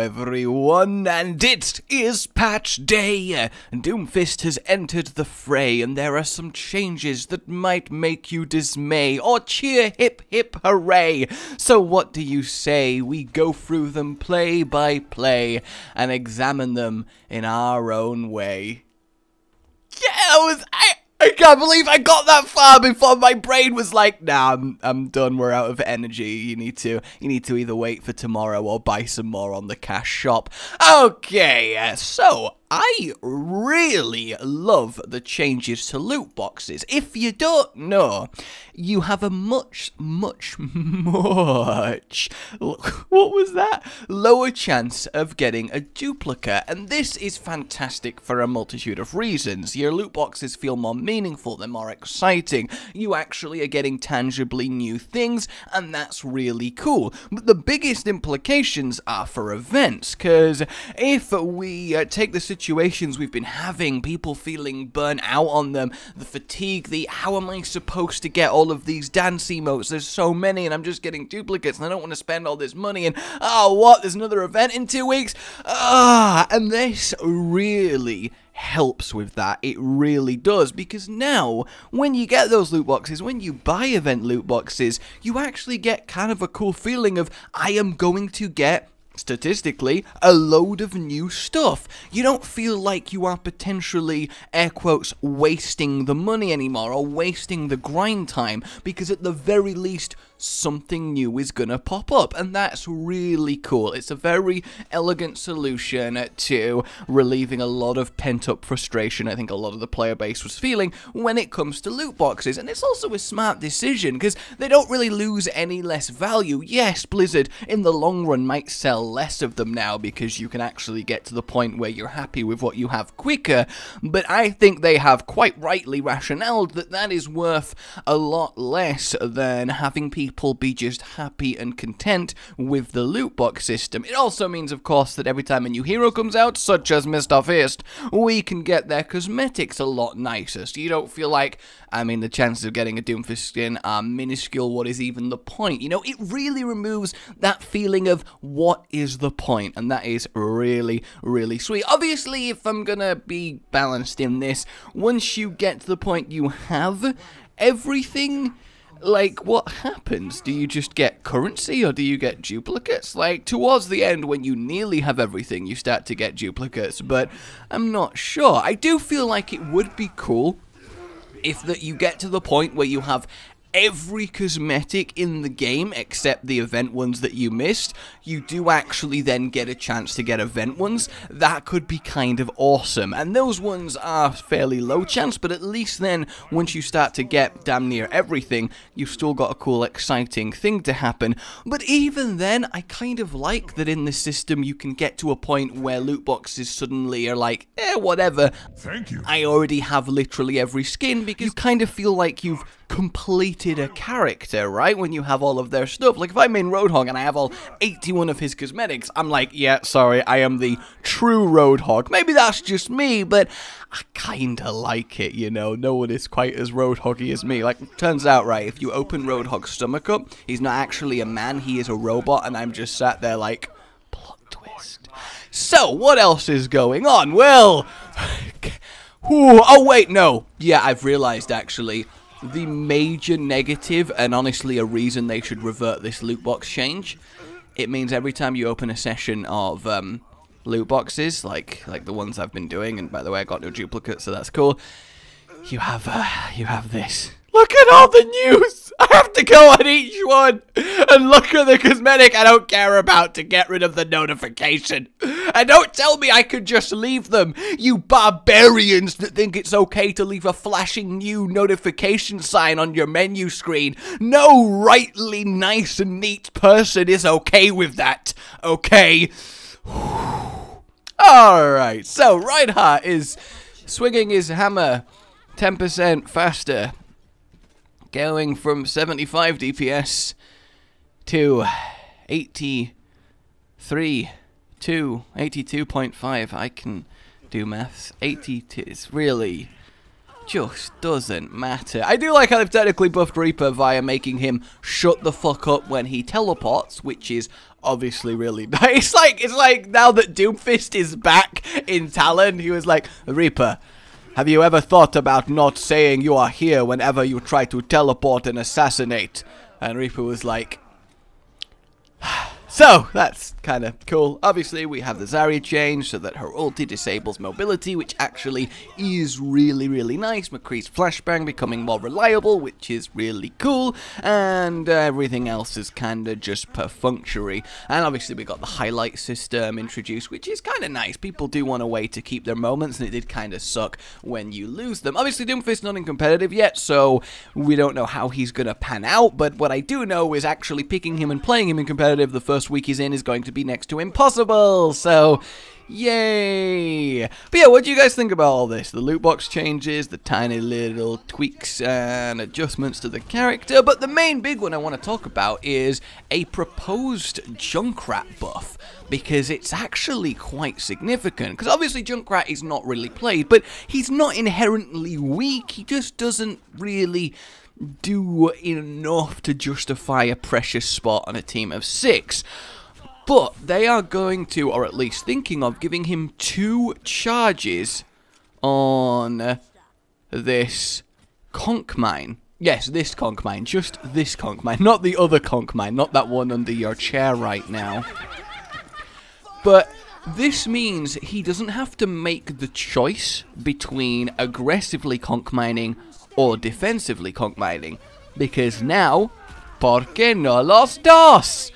everyone, and it is patch day. Doomfist has entered the fray, and there are some changes that might make you dismay or cheer hip hip hooray. So what do you say we go through them play by play and examine them in our own way? Yeah, I can't believe I got that far before my brain was like, nah, I'm done, we're out of energy. You need to either wait for tomorrow or buy some more on the cash shop. Okay, so I really love the changes to loot boxes. If you don't know, you have a much, what was that? Lower chance of getting a duplicate, and this is fantastic for a multitude of reasons. Your loot boxes feel more meaningful, they're more exciting, you actually are getting tangibly new things, and that's really cool. But the biggest implications are for events, because if we take the situations we've been having, people feeling burnt out on them, the fatigue, the how am I supposed to get all of these dance emotes, there's so many and I'm just getting duplicates and I don't want to spend all this money, and oh what, there's another event in 2 weeks, and this really helps with that. It really does, because now when you get those loot boxes, when you buy event loot boxes, you actually get kind of a cool feeling of, I am going to get, statistically, a load of new stuff. You don't feel like you are potentially, air quotes, wasting the money anymore or wasting the grind time, because at the very least something new is gonna pop up, and that's really cool. It's a very elegant solution to relieving a lot of pent-up frustration I think a lot of the player base was feeling when it comes to loot boxes, and it's also a smart decision because they don't really lose any less value. Yes, Blizzard in the long run might sell less of them now because you can actually get to the point where you're happy with what you have quicker, but I think they have quite rightly rationaled that that is worth a lot less than having people be just happy and content with the loot box system. It also means, of course, that every time a new hero comes out, such as Mr. Fist, we can get their cosmetics a lot nicer, so you don't feel like, I mean, the chances of getting a Doomfist skin are minuscule, what is even the point? You know, it really removes that feeling of what is the point, and that is really, really sweet. Obviously, if I'm gonna be balanced in this, once you get to the point you have everything, like, what happens? Do you just get currency, or do you get duplicates? Like, towards the end, when you nearly have everything, you start to get duplicates, but I'm not sure. I do feel like it would be cool if that you get to the point where you have every cosmetic in the game except the event ones that you missed. You do actually then get a chance to get event ones. That could be kind of awesome, and those ones are fairly low chance, but at least then once you start to get damn near everything, you've still got a cool exciting thing to happen. But even then, I kind of like that in this system you can get to a point where loot boxes suddenly are like, whatever, thank you, I already have literally every skin, because you kind of feel like you've completed a character, right? When you have all of their stuff. Like, if I main Roadhog and I have all 81 of his cosmetics, I'm like, yeah, sorry, I am the true Roadhog. Maybe that's just me, but I kinda like it, you know? No one is quite as Roadhoggy as me. Like, turns out, right, if you open Roadhog's stomach up, he's not actually a man, he is a robot, and I'm just sat there like, plot twist. So, what else is going on? Well, oh wait, no. Yeah, I've realized, actually, the major negative, and honestly a reason they should revert this loot box change, it means every time you open a session of loot boxes, like the ones I've been doing, and by the way I got no duplicates, so that's cool, you have this. Look at all the news! I have to go on each one and look at the cosmetic I don't care about to get rid of the notification. And don't tell me I could just leave them, you barbarians that think it's okay to leave a flashing new notification sign on your menu screen. No rightly nice and neat person is okay with that, okay? Alright, so Reinhardt is swinging his hammer 10% faster, going from 75 DPS to 83 to 82.5. I can do maths. 82 is really just doesn't matter. I do like how they've technically buffed Reaper via making him shut the fuck up when he teleports, which is obviously really nice. It's like now that Doomfist is back in Talon, he was like, Reaper, have you ever thought about not saying you are here whenever you try to teleport and assassinate? And Reaper was like, so, that's kind of cool. Obviously, we have the Zarya change so that her ulti disables mobility, which actually is really, really nice. McCree's flashbang becoming more reliable, which is really cool. And everything else is kind of just perfunctory. And obviously, we got the highlight system introduced, which is kind of nice. People do want a way to keep their moments, and it did kind of suck when you lose them. Obviously, Doomfist not in competitive yet, so we don't know how he's going to pan out. But what I do know is actually picking him and playing him in competitive the first week he's in is going to be next to impossible, so yay. But yeah, what do you guys think about all this? The loot box changes, the tiny little tweaks and adjustments to the character, but the main big one I want to talk about is a proposed Junkrat buff, because it's actually quite significant, because obviously Junkrat is not really played, but he's not inherently weak, he just doesn't really do enough to justify a precious spot on a team of 6. But they are going to, or at least thinking of, giving him 2 charges on this conch mine. Yes, this conch mine, just this conch mine, not the other conch mine, not that one under your chair right now. But this means he doesn't have to make the choice between aggressively conch mining or defensively conch mining, because now, ¿por qué no los dos?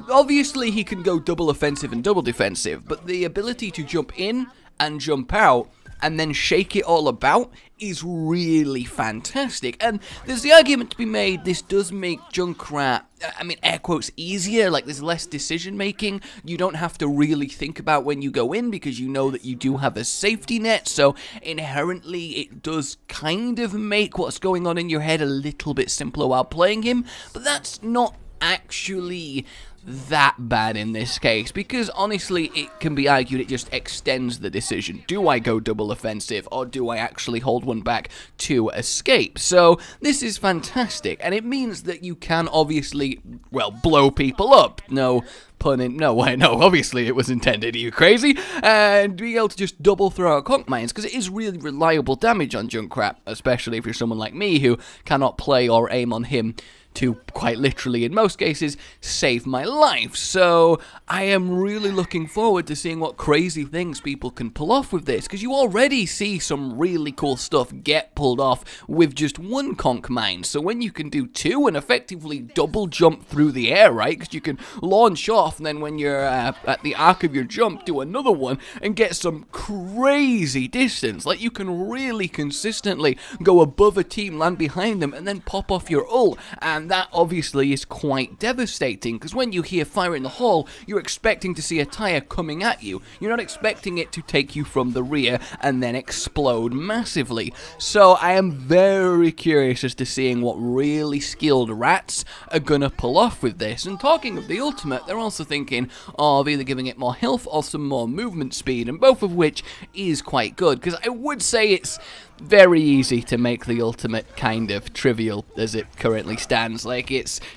Obviously he can go double offensive and double defensive, but the ability to jump in and jump out and then shake it all about is really fantastic. And there's the argument to be made, this does make Junkrat, I mean, air quotes, easier. Like, there's less decision making. You don't have to really think about when you go in, because you know that you do have a safety net, so inherently it does kind of make what's going on in your head a little bit simpler while playing him. But that's not actually that bad in this case, because honestly it can be argued it just extends the decision. Do I go double offensive, or do I actually hold one back to escape? So this is fantastic, and it means that you can obviously, well, blow people up. No pun in, no, obviously it was intended, are you crazy? And being able to just double throw out conch mines, because it is really reliable damage on Junkrat, especially if you're someone like me who cannot play or aim on him to, quite literally in most cases, save my life. So I am really looking forward to seeing what crazy things people can pull off with this, because you already see some really cool stuff get pulled off with just one conch mine. So when you can do 2 and effectively double jump through the air, right, because you can launch off, and then when you're at the arc of your jump, do another one and get some crazy distance. Like, you can really consistently go above a team, land behind them, and then pop off your ult. And that obviously is quite devastating, because when you hear fire in the hole, you're expecting to see a tire coming at you. You're not expecting it to take you from the rear and then explode massively. So I am very curious as to seeing what really skilled rats are gonna pull off with this. And talking of the ultimate, they're also thinking of either giving it more health or some more movement speed, and both of which is quite good, because I would say it's very easy to make the ultimate kind of trivial as it currently stands. Like,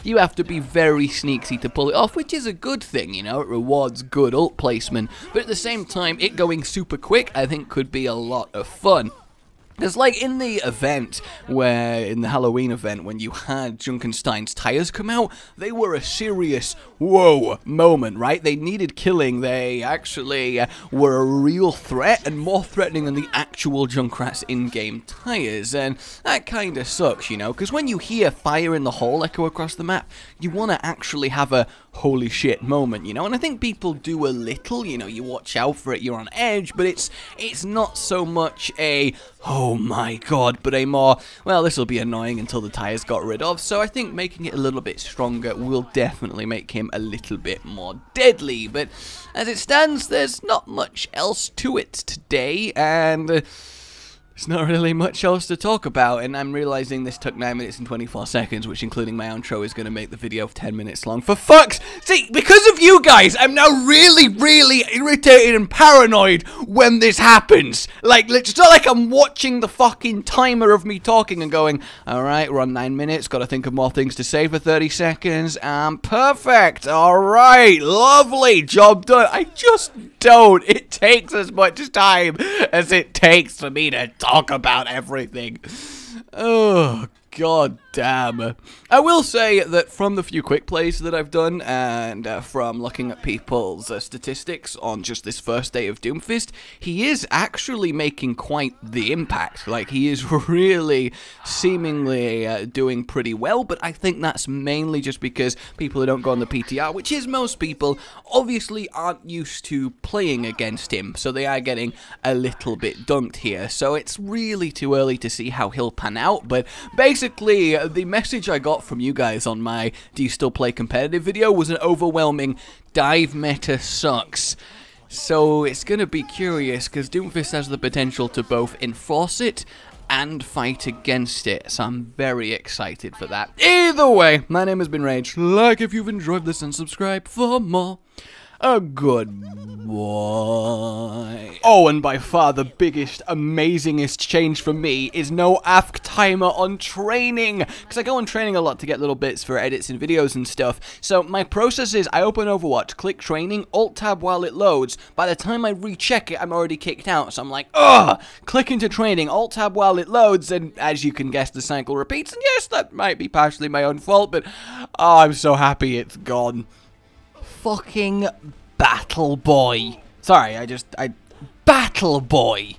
you have to be very sneaky to pull it off, which is a good thing, you know, it rewards good ult placement, but at the same time, it going super quick, I think, could be a lot of fun. Because, like, in the event, in the Halloween event, when you had Junkenstein's tires come out, they were a serious, whoa, moment, right? They needed killing. They actually were a real threat, and more threatening than the actual Junkrat's in-game tires. And that kind of sucks, you know? Because when you hear fire in the hole echo across the map, you want to actually have a holy shit moment, you know? And I think people do a little, you know, you watch out for it, you're on edge, but it's not so much a, oh my god, but a more, well, this will be annoying until the tires got rid of. So I think making it a little bit stronger will definitely make him a little bit more deadly. But as it stands, there's not much else to it today, and There's not really much else to talk about, and I'm realizing this took 9 minutes and 24 seconds, which including my outro is going to make the video 10 minutes long. For fuck's sake, because of you guys, I'm now really, really irritated and paranoid when this happens. Like, it's not like I'm watching the fucking timer of me talking and going, alright, we're on 9 minutes, gotta think of more things to say for 30 seconds, perfect, alright, lovely, job done. I just don't. It takes as much time as it takes for me to talk about everything. Oh, god damn. I will say that from the few quick plays that I've done, and from looking at people's statistics on just this first day of Doomfist, he is actually making quite the impact. Like, he is really seemingly doing pretty well, but I think that's mainly just because people who don't go on the PTR, which is most people, obviously aren't used to playing against him, so they are getting a little bit dunked here. So it's really too early to see how he'll pan out, but basically, the message I got from you guys on my "Do you still play competitive" video was an overwhelming dive meta sucks. So it's gonna be curious, because Doomfist has the potential to both enforce it and fight against it, so I'm very excited for that. Either way, my name has been Rage. Like if you've enjoyed this and subscribe for more. A good boy. Oh, and by far the biggest, amazingest change for me is no AFK timer on training. Because I go on training a lot to get little bits for edits and videos and stuff. So my process is I open Overwatch, click training, alt-tab while it loads. By the time I recheck it, I'm already kicked out. So I'm like, ugh! Click into training, alt-tab while it loads, and as you can guess, the cycle repeats. And yes, that might be partially my own fault, but oh, I'm so happy it's gone. Fucking Battle Boy. Sorry, Battle Boy.